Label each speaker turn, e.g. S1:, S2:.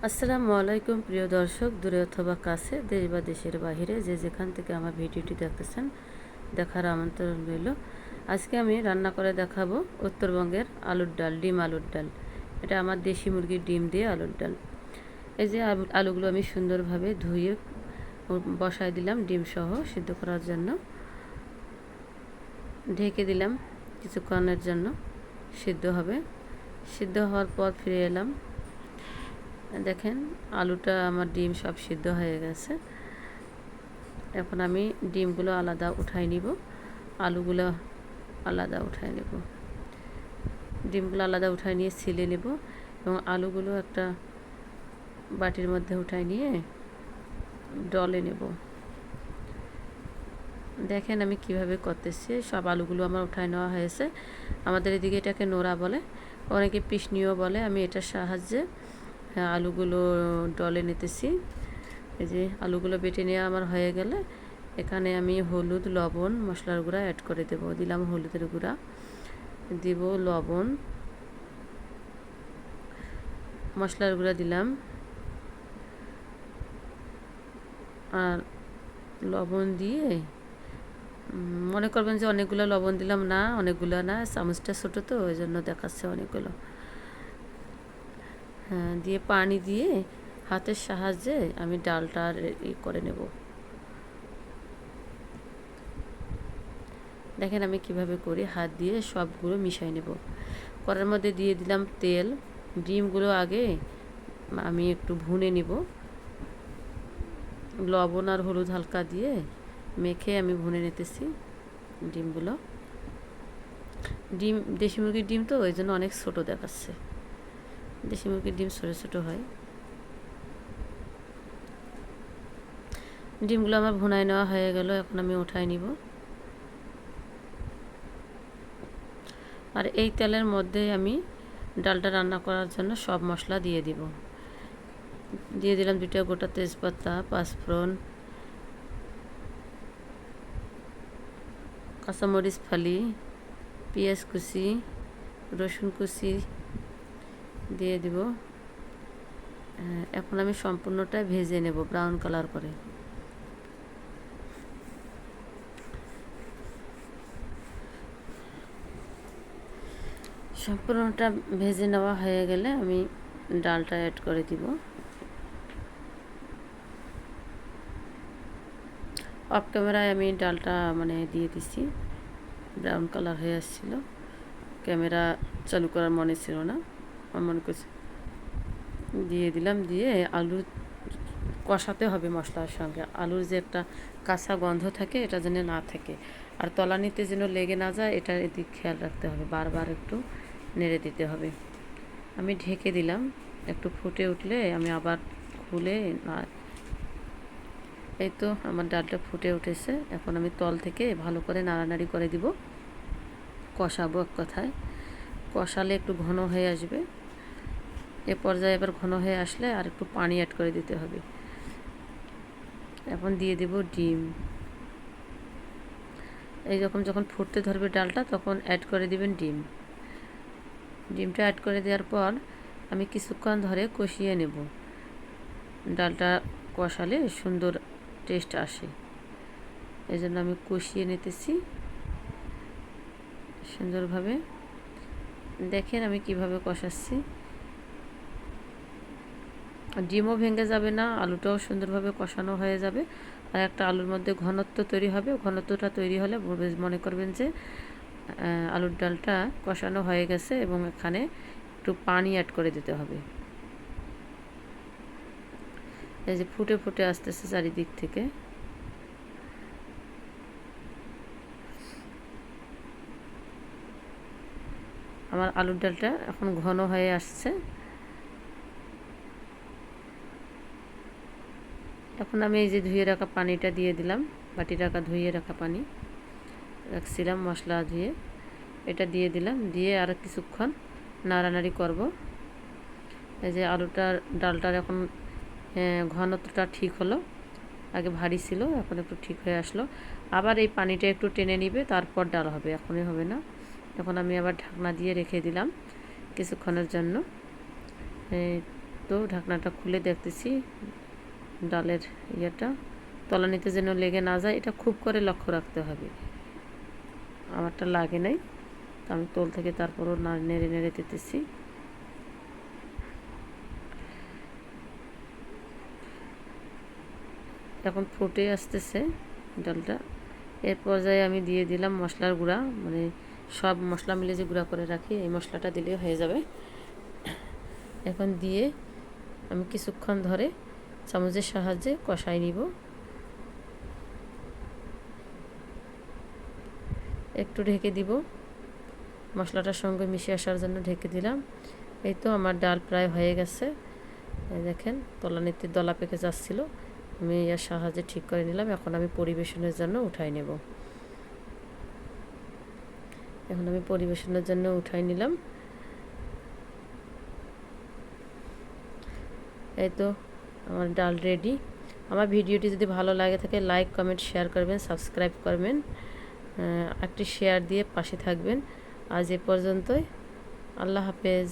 S1: আসসালামু আলাইকুম প্রিয় দর্শক, দূরে অথবা কাছে, দেশ বা দেশের বাহিরে যে যেখান থেকে আমার ভিডিওটি দেখতেছেন, দেখার আমন্ত্রণ রইল। আজকে আমি রান্না করে দেখাবো উত্তরবঙ্গের আলুর ডাল, ডিম আলুর ডাল। এটা আমার দেশি মুরগির ডিম দিয়ে আলুর ডাল। এই যে আলুগুলো আমি সুন্দরভাবে ধুয়ে বসায় দিলাম ডিম সহ সিদ্ধ করার জন্য। ঢেকে দিলাম কিছুক্ষণের জন্য, সিদ্ধ হবে। সিদ্ধ হওয়ার পর ফিরে এলাম। দেখেন আলুটা আমার ডিম সব সিদ্ধ হয়ে গেছে। এখন আমি ডিমগুলো আলাদা উঠাই নিব, আলুগুলো আলাদা উঠাই নেব। ডিমগুলো আলাদা উঠাই নিয়ে ছিলে নেব এবং আলুগুলো একটা বাটির মধ্যে উঠাই নিয়ে ডলে নেব। দেখেন আমি কিভাবে করতেছি। সব আলুগুলো আমার উঠাই নেওয়া হয়েছে। আমাদের এদিকে এটাকে নোড়া বলে, অনেকে পিষনিও বলে। আমি এটার সাহায্যে আলুগুলো ডলে নিতেছি। এই যে আলুগুলো বেটে নেওয়া আমার হয়ে গেলে এখানে আমি হলুদ, লবণ, মশলার গুঁড়া অ্যাড করে দেব। দিলাম হলুদের গুঁড়া, দিব লবণ, মশলার গুঁড়া দিলাম, আর লবণ দিয়ে মনে করবেন যে অনেকগুলো লবণ দিলাম, না অনেকগুলো না, চামচটা ছোটো তো ওই জন্য দেখাচ্ছে অনেকগুলো। হ্যাঁ, দিয়ে পানি দিয়ে হাতের সাহায্যে আমি ডালটা করে নেব। দেখেন আমি কিভাবে করি, হাত দিয়ে সবগুলো মিশাই নেব। কড়ার মধ্যে দিয়ে দিলাম তেল। ডিমগুলো আগে আমি একটু ভুনে নিব, লবণ আর হলুদ হালকা দিয়ে মেখে আমি ভুনে নিতেছি ডিমগুলো। ডিম দেশি মুরগির ডিম তো ওই জন্য অনেক ছোটো দেখাচ্ছে। দেশি মুরগির ডিম ছোটো ছোটো হয়। ডিমগুলো আমার ভুনায় নেওয়া হয়ে গেল, এখন আমি উঠাই নিব। আর এই তেলের মধ্যে আমি ডালটা রান্না করার জন্য সব মশলা দিয়ে দিব। দিয়ে দিলাম 2টা গোটা তেজপাতা, পাঁচফোড়ন, কাঁচামরিচ ফালি, পেঁয়াজ কুচি, রসুন কুচি দিয়ে দিব। এখন আমি সম্পূর্ণটা ভেজে নেব ব্রাউন কালার করে। সম্পূর্ণটা ভেজে নেওয়া হয়ে গেলে আমি ডালটা অ্যাড করে দিব। অফ ক্যামেরায় আমি ডালটা দিয়ে দিছি, ব্রাউন কালার হয়ে আসছিল। ক্যামেরা চালু করার মনে ছিল না, আমার মনে করছি দিয়ে দিলাম। দিয়ে আলু কষাতে হবে মশলার সঙ্গে। আলুর যে একটা কাঁচা গন্ধ থাকে এটা যেন না থাকে, আর তলানিতে যেন লেগে না যায়, এটা এদিক খেয়াল রাখতে হবে। বারবার একটু নেড়ে দিতে হবে। আমি ঢেকে দিলাম, একটু ফুটে উঠলে আমি আবার খুলে না। এই তো আমার ডালটা ফুটে উঠেছে। এখন আমি তল থেকে ভালো করে নাড়ানাড়ি করে দিব, কষাবো এক কথায়। কষালে একটু ঘন হয়ে আসবে। এ পর্যায়ে এবার ঘন হয়ে আসলে আর একটু পানি অ্যাড করে দিতে হবে। এখন দিয়ে দেব ডিম। এইরকম যখন ফুটতে ধরবে ডালটা, তখন অ্যাড করে দিবেন ডিম। ডিমটা অ্যাড করে দেওয়ার পর আমি কিছুক্ষণ ধরে কষিয়ে নেব। ডালটা কষালে সুন্দর টেস্ট আসে, এই জন্য আমি কষিয়ে নিতেছি সুন্দরভাবে। দেখেন আমি কিভাবে কষাচ্ছি। ডিমও ভেঙে যাবে না, আলুটাও সুন্দরভাবে কষানো হয়ে যাবে। আর একটা আলুর মধ্যে ঘনত্ব তৈরি হবে। ঘনত্বটা তৈরি হলে মনে করবেন যে আলুর ডালটা কষানো হয়ে গেছে, এবং এখানে একটু পানি অ্যাড করে দিতে হবে। এই যে ফুটে ফুটে আসতেছে চারিদিক থেকে। আমার আলুর ডালটা এখন ঘন হয়ে আসছে। এখন আমি এই যে ধুয়ে রাখা পানিটা দিয়ে দিলাম, বাটি রাখা ধুয়ে রাখা পানি রাখছিলাম মশলা ধুয়ে, এটা দিয়ে দিলাম। দিয়ে আর কিছুক্ষণ নাড়ানাড়ি করব। এই যে ডালটার এখন ঘনত্বটা ঠিক হলো। আগে ভারী ছিল, এখন একটু ঠিক হয়ে আসলো। আবার এই পানিটা একটু টেনে নিবে, তারপর ডাল হবে, এখনই হবে না। এখন আমি আবার ঢাকনা দিয়ে রেখে দিলাম কিছুক্ষণের জন্য। তো ঢাকনাটা খুলে দেখতেছি ডালের ইয়েটা তলানিতে যেন লেগে না যায়, এটা খুব করে লক্ষ্য রাখতে হবে। আমারটা লাগে নাই, তো আমি তোল থেকে তারপরও নেড়ে নেড়ে দিতেছি। এখন ফুটে আসতেছে ডালটা। এর পর্যায়ে আমি দিয়ে দিলাম মশলার গুঁড়া, মানে সব মশলা মিলে যে গুঁড়া করে রাখি এই মশলাটা দিলে হয়ে যাবে। এখন দিয়ে আমি কিছুক্ষণ ধরে চামচের সাহায্যে কষাই নিব। একটু ঢেকে দিব, মশলাটার সঙ্গে মিশে আসার জন্য ঢেকে দিলাম। এই তো আমার ডাল প্রায় হয়ে গেছে। দেখেন তলানিতে দলা পেকে যাচ্ছিল, আমি এর সাহায্যে ঠিক করে নিলাম। এখন আমি পরিবেশনের জন্য উঠাই নেব। এখন আমি পরিবেশনের জন্য উঠাই নিলাম। এই তো আমার ডাল রেডি। আমার ভিডিওটি যদি ভালো লাগে থাকে লাইক কমেন্ট শেয়ার করবেন, সাবস্ক্রাইব করবেন, একটি শেয়ার দিয়ে পাশে থাকবেন। আজ এ পর্যন্তই, আল্লাহ হাফেজ।